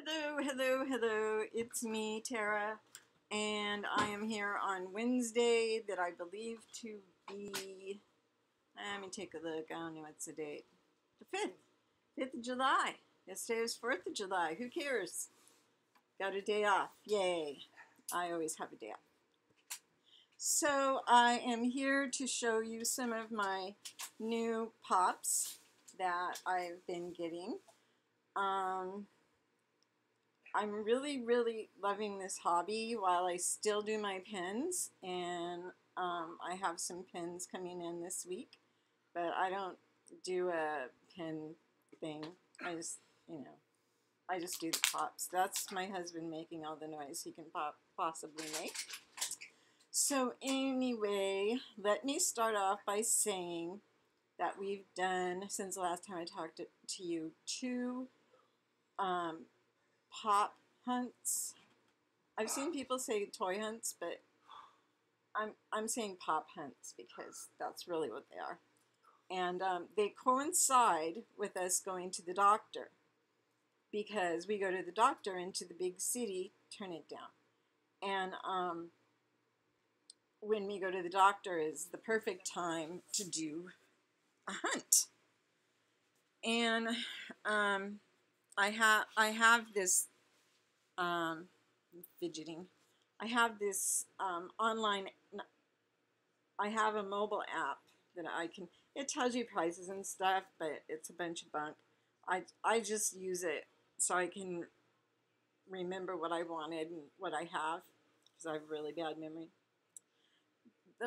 Hello, hello, hello. It's me, Tara, and I am here on Wednesday that I believe to be, let me take a look. I don't know what's the date. The 5th of July. Yesterday was 4th of July. Who cares? Got a day off. Yay. I always have a day off. So I am here to show you some of my new pops that I've been getting. I'm really, really loving this hobby while I still do my pins, and I have some pins coming in this week, but I don't do a pin thing. I just, I just do the pops. That's my husband making all the noise he can possibly make. So anyway, let me start off by saying that we've done, since the last time I talked to you, 2 pop hunts. I've seen people say toy hunts, but I'm saying pop hunts because that's really what they are. And they coincide with us going to the doctor, because we go to the doctor into the big city, turn it down. And when we go to the doctor is the perfect time to do a hunt. And I have this fidgeting. I have this online. I have a mobile app that I can. It tells you prices and stuff, but it's a bunch of bunk. I just use it so I can remember what I wanted and what I have, because I have really bad memory.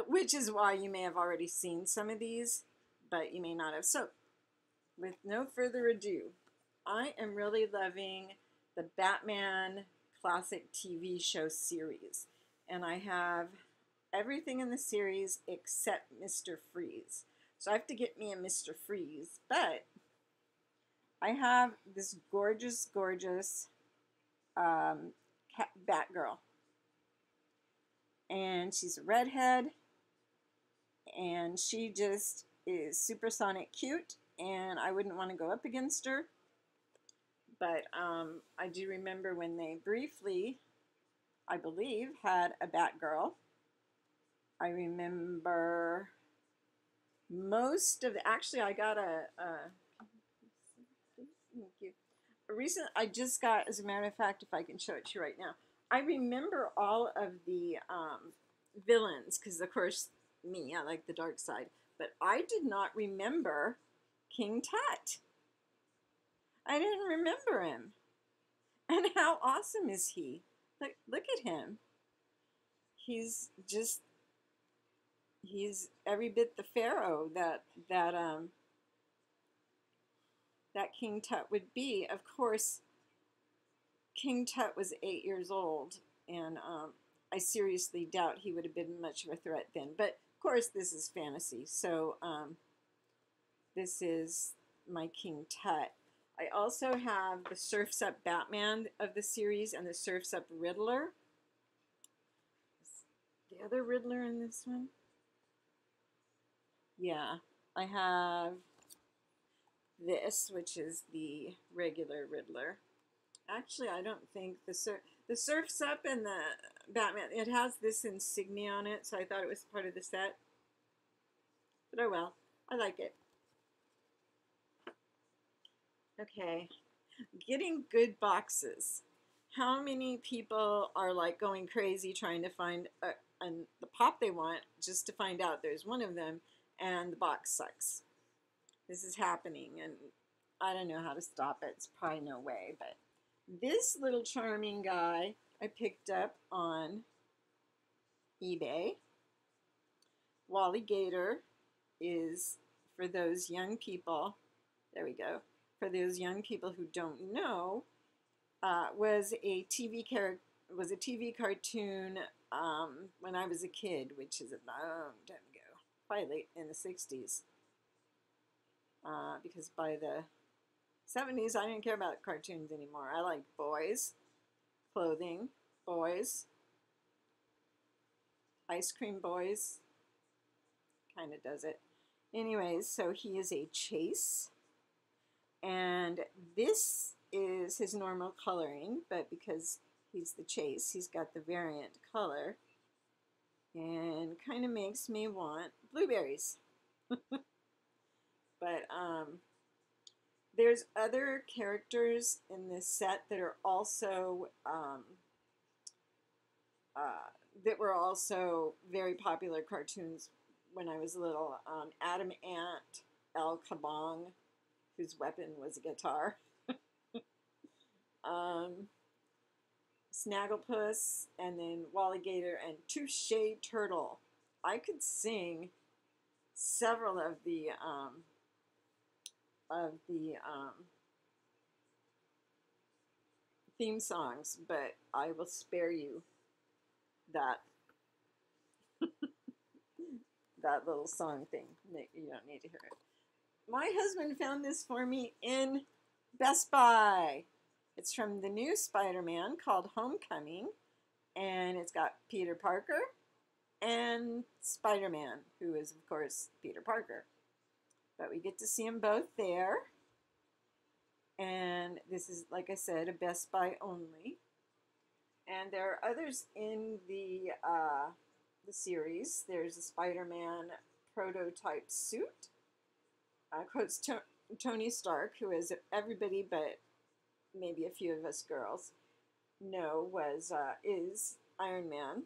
Which is why you may have already seen some of these, but you may not have. So, with no further ado, I am really loving the Batman Classic TV show series. And I have everything in the series except Mr. Freeze. So I have to get me a Mr. Freeze. But I have this gorgeous, gorgeous Batgirl. And she's a redhead. And she just is supersonic cute. And I wouldn't want to go up against her. But I do remember when they briefly, I believe, had a Batgirl. I remember most of the, actually I got I just got, as a matter of fact, if I can show it to you right now, I remember all of the villains, because of course, me, I like the dark side, but I did not remember King Tut. I didn't remember him. And how awesome is he? Look at him. He's every bit the pharaoh that King Tut would be. Of course, King Tut was 8 years old, and I seriously doubt he would have been much of a threat then. But of course, this is fantasy, so this is my King Tut. I also have the Surf's Up Batman of the series and the Surf's Up Riddler. Is the other Riddler in this one? Yeah, I have this, which is the regular Riddler. Actually, I don't think the Surf's Up and the Batman, it has this insignia on it, so I thought it was part of the set. But oh well, I like it. Okay, getting good boxes. How many people are like going crazy trying to find the pop they want just to find out there's one of them and the box sucks? This is happening, and I don't know how to stop it. It's probably no way, but this little charming guy I picked up on eBay. Wally Gator is, for those young people, there we go, for those young people who don't know, was a TV cartoon when I was a kid, which is a long time ago, probably late in the 60s. Because by the 70s, I didn't care about cartoons anymore. I liked boys, clothing, boys, ice cream boys, kind of does it. Anyways, so he is a Chase, and this is is his normal coloring, but because he's the Chase, he's got the variant color, and kind of makes me want blueberries. But there's other characters in this set that are also that were also very popular cartoons when I was little. Adam Ant, El Kabong, whose weapon was a guitar. Snagglepuss, and then Wally Gator and Touche Turtle. I could sing several of the theme songs, but I will spare you that that little song thing. You don't need to hear it. My husband found this for me in Best Buy. It's from the new Spider-Man called Homecoming, and it's got Peter Parker and Spider-Man, who is, of course, Peter Parker. But we get to see them both there. And this is, like I said, a Best Buy only. And there are others in the series. There's a Spider-Man prototype suit. Quotes Tony Stark, who is everybody but maybe a few of us girls know is Iron Man,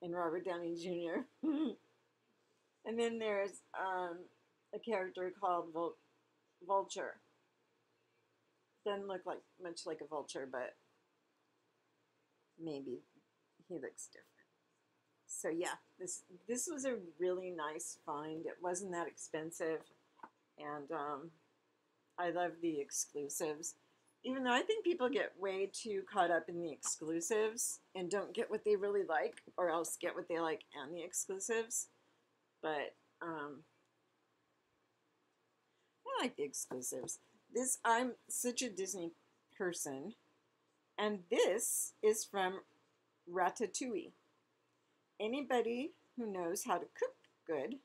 and Robert Downey Jr. And then there's a character called Vulture. Doesn't look much like a vulture, but maybe he looks different. So yeah, this was a really nice find. It wasn't that expensive, and I love the exclusives. Even though I think people get way too caught up in the exclusives and don't get what they really like, or else get what they like and the exclusives. But I like the exclusives. I'm such a Disney person, and this is from Ratatouille. Anybody who knows how to cook good,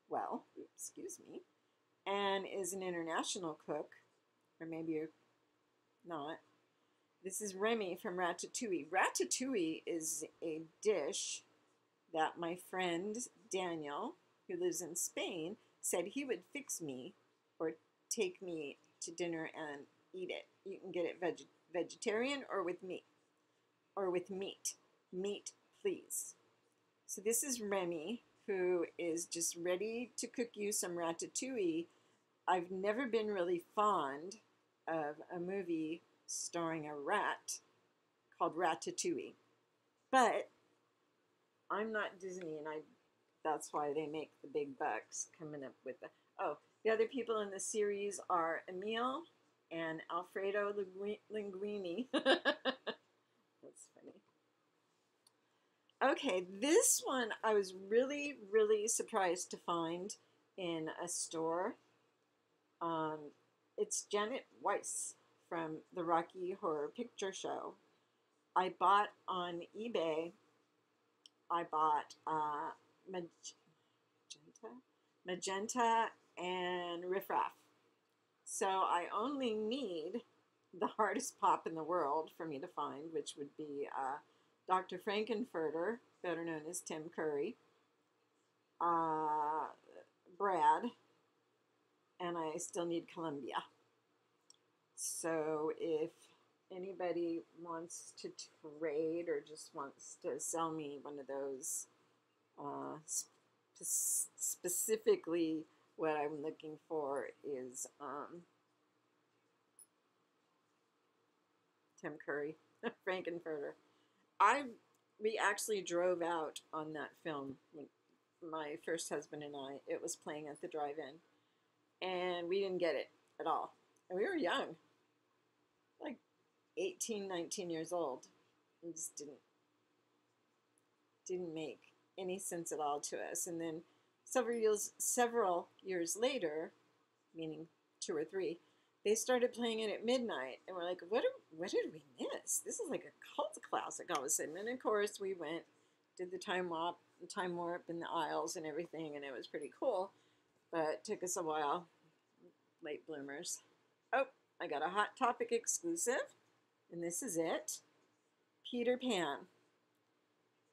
well, excuse me, and is an international cook, or maybe you're not. This is Remy from Ratatouille. Ratatouille is a dish that my friend Daniel, who lives in Spain, said he would fix me or take me to dinner and eat it. You can get it vegetarian or with meat. Or with meat. Meat, please. So this is Remy, who is just ready to cook you some ratatouille. I've never been really fond of a movie starring a rat called Ratatouille. But I'm not Disney, and that's why they make the big bucks coming up with the other people in the series are Emile and Alfredo Linguini. That's funny. Okay, this one I was really, really surprised to find in a store. It's Janet Weiss from the Rocky Horror Picture Show. I bought on eBay, Magenta and Riff Raff. So I only need the hardest pop in the world for me to find, which would be Dr. Frankenfurter, better known as Tim Curry, Brad, and I still need Columbia. So if anybody wants to trade or just wants to sell me one of those, specifically what I'm looking for is Tim Curry, Frankenfurter. We actually drove out on that film when my first husband and I. It was playing at the drive-in, and we didn't get it at all. And we were young, like 18, 19 years old. It just didn't make any sense at all to us. And then several years later, meaning 2 or 3, they started playing it at midnight, and we're like, what did we miss? This is like a cult classic all of a sudden. And of course, we went, did the time warp in the aisles and everything, and it was pretty cool, but it took us a while. Late bloomers. Oh, I got a Hot Topic exclusive, and this is it. Peter Pan.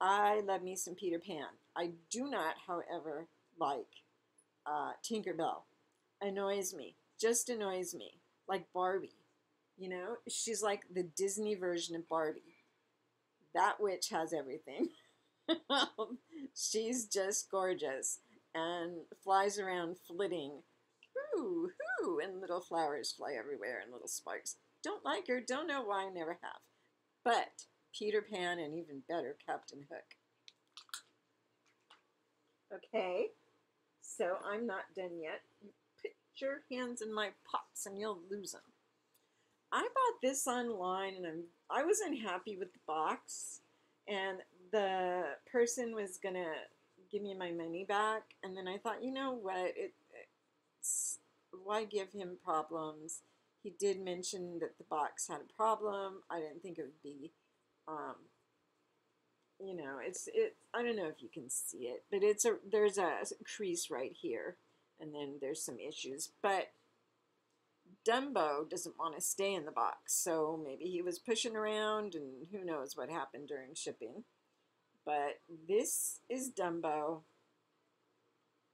I love me some Peter Pan. I do not, however, like Tinkerbell. Annoys me. Just annoys me. Like Barbie. You know, she's like the Disney version of Barbie. That witch has everything. She's just gorgeous and flies around flitting. Hoo, hoo, and little flowers fly everywhere and little sparks. Don't like her, don't know why, never have. But Peter Pan and even better, Captain Hook. Okay, so I'm not done yet. You put your hands in my pops and you'll lose them. I bought this online and I was unhappy with the box, and the person was gonna give me my money back, and then I thought, you know what, it's why give him problems? He did mention that the box had a problem. I didn't think it would be, you know, I don't know if you can see it, but there's a crease right here, and then there's some issues, but Dumbo doesn't want to stay in the box, so maybe he was pushing around, and who knows what happened during shipping. But this is Dumbo,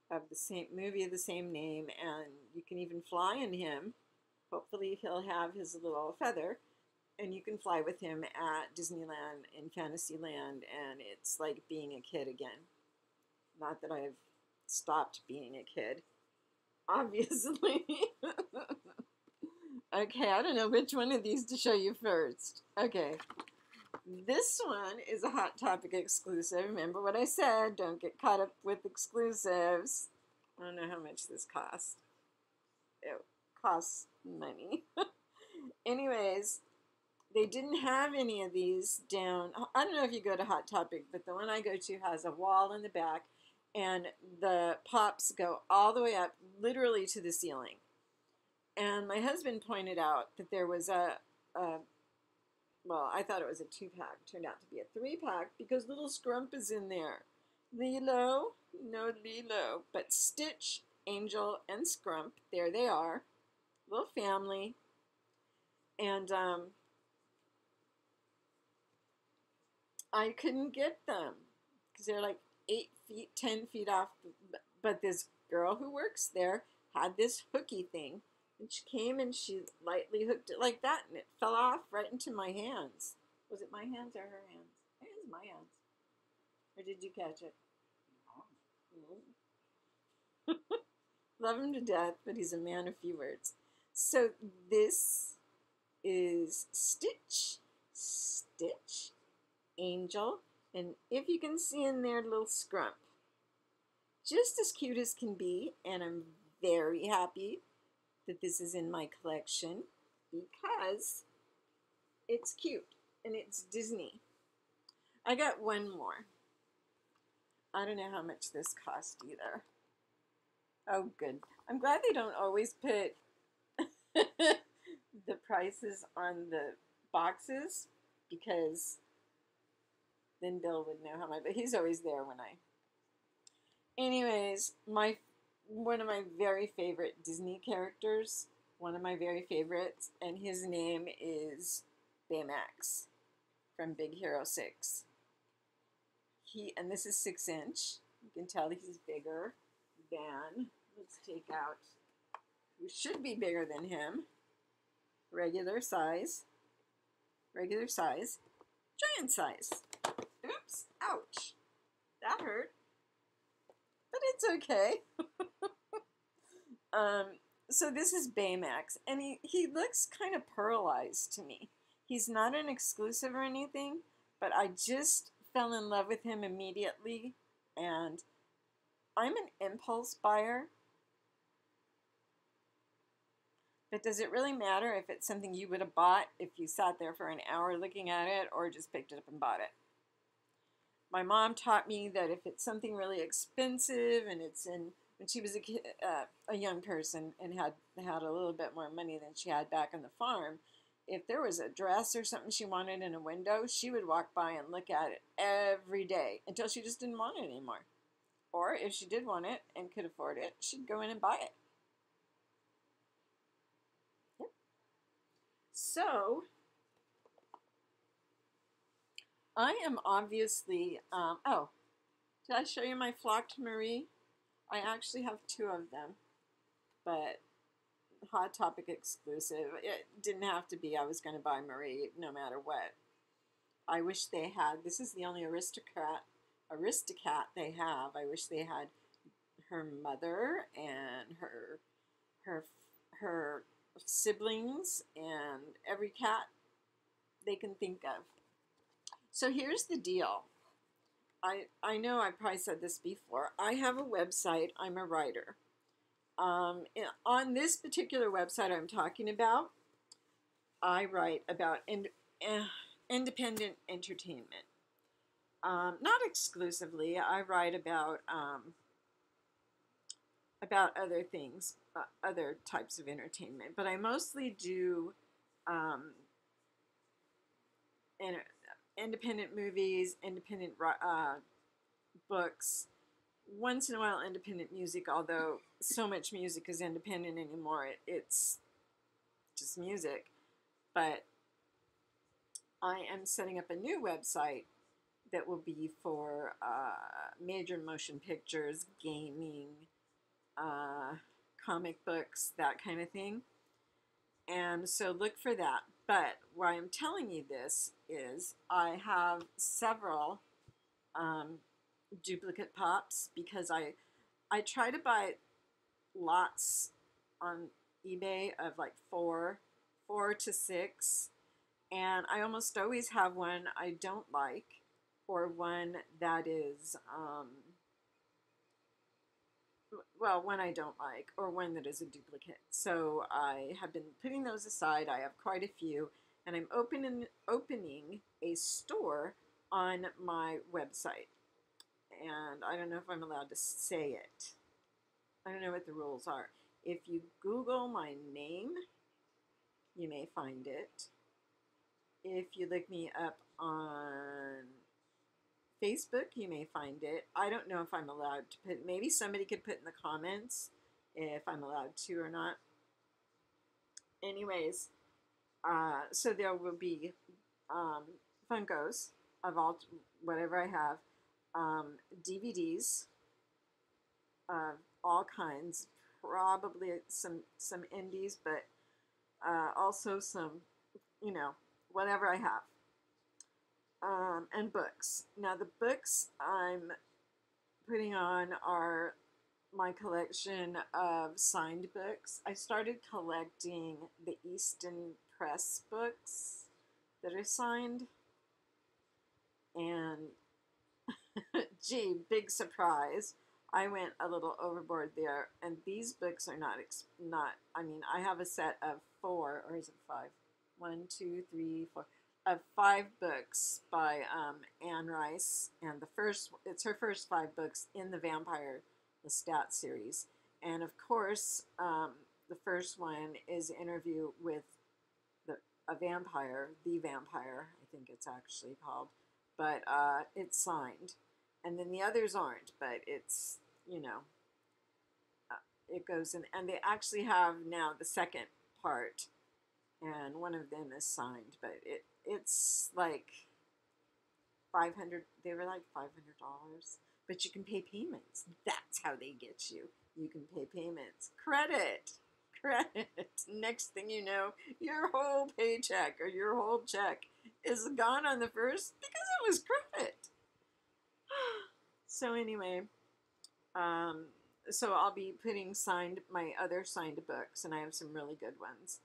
of the same movie of the same name, and you can even fly in him. Hopefully he'll have his little feather, and you can fly with him at Disneyland and Fantasyland, and it's like being a kid again. Not that I've stopped being a kid, obviously. Okay, I don't know which one of these to show you first. Okay, this one is a Hot Topic exclusive. Remember what I said, don't get caught up with exclusives. I don't know how much this cost. It costs money. Anyways, they didn't have any of these down. I don't know if you go to Hot Topic, but the one I go to has a wall in the back, and the pops go all the way up, literally to the ceiling. And my husband pointed out that there was well, I thought it was a 2-pack. Turned out to be a 3-pack because little Scrump is in there. Lilo, no Lilo, but Stitch, Angel, and Scrump, there they are. Little family. And I couldn't get them because they're like 8 feet, 10 feet off. But this girl who works there had this hooky thing. And she came and she lightly hooked it like that, and it fell off right into my hands. Was it my hands or her hands? I think it was my hands. Or did you catch it? No. Love him to death, but he's a man of few words. So this is Stitch, Angel, and if you can see in there, little Scrump. Just as cute as can be, and I'm very happy that this is in my collection because it's cute and it's Disney. I got one more. I don't know how much this cost either. Oh, good. I'm glad they don't always put the prices on the boxes, because then Bill would know how much, but he's always there when I... Anyways, one of my very favorite Disney characters, one of my very favorites, and his name is Baymax from Big Hero 6. And this is 6-inch. You can tell he's bigger than, let's take out, who should be bigger than him. Regular size, giant size. Oops, ouch. That hurt. But it's okay. So this is Baymax, and he looks kind of pearlized to me. He's not an exclusive or anything, but I just fell in love with him immediately, and I'm an impulse buyer. But does it really matter if it's something you would have bought if you sat there for an hour looking at it, or just picked it up and bought it? My mom taught me that if it's something really expensive and it's in, when she was a young person and had a little bit more money than she had back on the farm, if there was a dress or something she wanted in a window, she would walk by and look at it every day until she just didn't want it anymore. Or if she did want it and could afford it, she'd go in and buy it. Yep. So I am obviously, oh, did I show you my flocked Marie? I actually have two of them, but Hot Topic exclusive. It didn't have to be. I was going to buy Marie no matter what. I wish they had. This is the only Aristocat they have. I wish they had her mother and her her siblings and every cat they can think of. So here's the deal. I know I probably said this before. I have a website. I'm a writer. On this particular website I'm talking about, I write about independent entertainment. Not exclusively. I write about other things, other types of entertainment, but I mostly do um, independent movies, independent books, once in a while independent music, although so much music is independent anymore. It's just music. But I am setting up a new website that will be for major motion pictures, gaming, uh, comic books, that kind of thing. And so look for that. But why I'm telling you this is I have several um, duplicate pops because I try to buy lots on eBay of like four to six, and I almost always have one I don't like, or one that is well, one I don't like, or one that is a duplicate. So I have been putting those aside. I have quite a few, and I'm opening a store on my website. And I don't know if I'm allowed to say it. I don't know what the rules are. If you Google my name, you may find it. If you look me up on Facebook, you may find it. I don't know if I'm allowed to put, maybe somebody could put in the comments if I'm allowed to or not. Anyways, so there will be Funkos of all, whatever I have, DVDs of all kinds, probably some indies, but also some, you know, whatever I have. And books. Now the books I'm putting on are my collection of signed books. I started collecting the Easton Press books that are signed, and gee, big surprise. I went a little overboard there, and these books are not. I mean, I have a set of four, or is it five? One, two, three, four. Of five books by Anne Rice, and it's her first five books in the Lestat series, and of course, the first one is an interview with a vampire, the vampire, I think it's actually called, but it's signed, and then the others aren't, but it's, you know, it goes in, and they actually have now the second part, and one of them is signed, but it's like 500. They were like $500, but you can pay payments. That's how they get you. You can pay payments. Credit. Next thing you know, your whole paycheck or your whole check is gone on the first because it was credit. So anyway, so I'll be putting my other signed books, and I have some really good ones.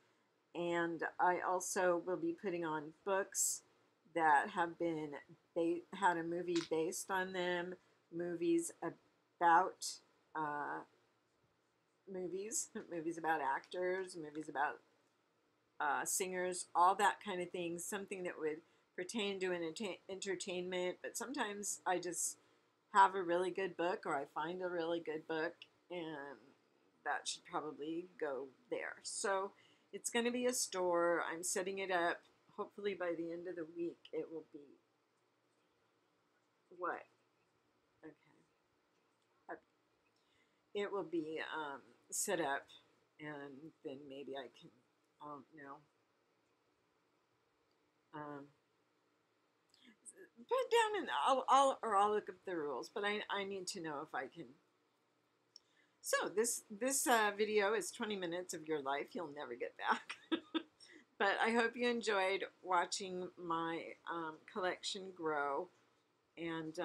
And I also will be putting on books that have had a movie based on them, movies about movies about actors, movies about singers, all that kind of thing, something that would pertain to entertainment. But sometimes I just have a really good book, or I find a really good book, and that should probably go there. So it's going to be a store. I'm setting it up. Hopefully by the end of the week it will be what? Okay. It will be set up, and then maybe I can, no. Um, put down and I'll look up the rules, but I need to know if I can. So this video is 20 minutes of your life you'll never get back. But I hope you enjoyed watching my collection grow, and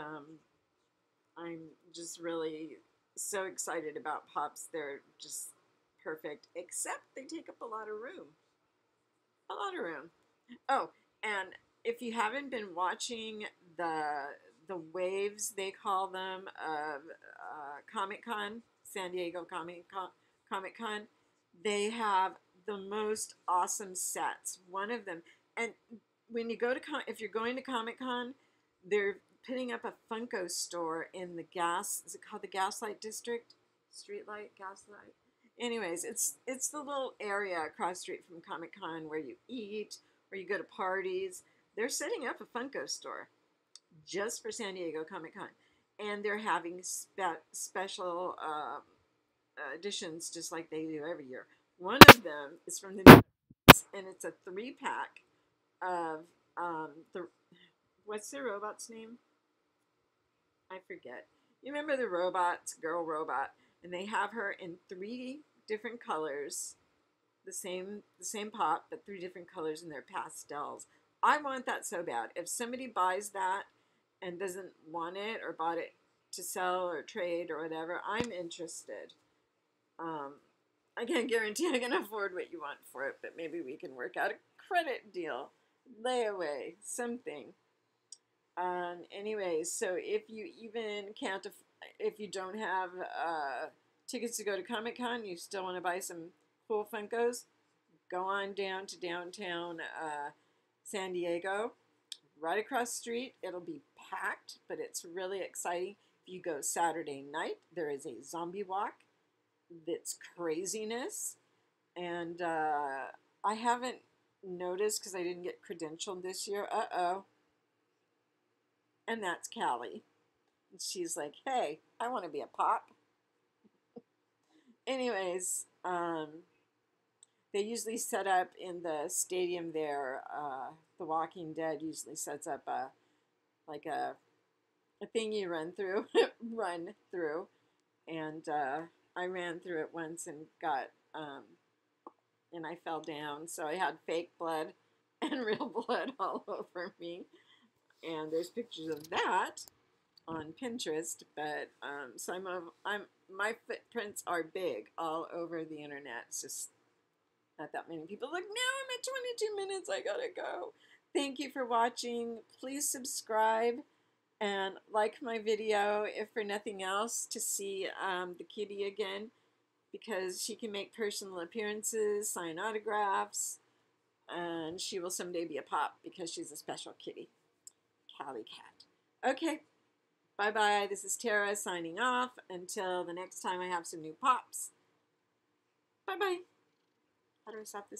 I'm just really so excited about Pops. They're just perfect, except they take up a lot of room. A lot of room. Oh, and if you haven't been watching the waves, they call them, of Comic Con, San Diego Comic Con, they have the most awesome sets. One of them, and when you go to if you're going to Comic Con, they're putting up a Funko store in the is it called the Gaslight District? Streetlight, Gaslight. Anyways, it's the little area across the street from Comic Con where you eat or you go to parties. They're setting up a Funko store just for San Diego Comic Con, and they're having special editions just like they do every year. One of them is from the and it's a 3-pack of the what's the robot's name? I forget. You remember the robots, girl robot, and they have her in 3 different colors, the same pop, but 3 different colors, and they're pastels. I want that so bad. If somebody buys that and doesn't want it or bought it to sell or trade or whatever, I'm interested. I can't guarantee I can afford what you want for it, but maybe we can work out a credit deal, layaway, something. Anyways, so if you even can't, if you don't have tickets to go to Comic Con, you still want to buy some cool Funkos, go on down to downtown San Diego. Right across the street, it'll be packed, but it's really exciting. If you go Saturday night, there is a zombie walk that's craziness, and I haven't noticed because I didn't get credentialed this year. And that's Callie. And she's like, hey, I want to be a pop. Anyways, they usually set up in the stadium there. The Walking Dead usually sets up like a thing you run through, and I ran through it once and got and I fell down, so I had fake blood and real blood all over me. And there's pictures of that on Pinterest, but so my footprints are big all over the internet. It's just not that many people. Like, now I'm at 22 minutes, I gotta go. Thank you for watching. Please subscribe and like my video, if for nothing else, to see the kitty again, because she can make personal appearances, sign autographs, and she will someday be a pop because she's a special kitty. Callie Cat. Okay, bye-bye. This is Tara signing off. Until the next time I have some new pops. Bye-bye. How do I stop this?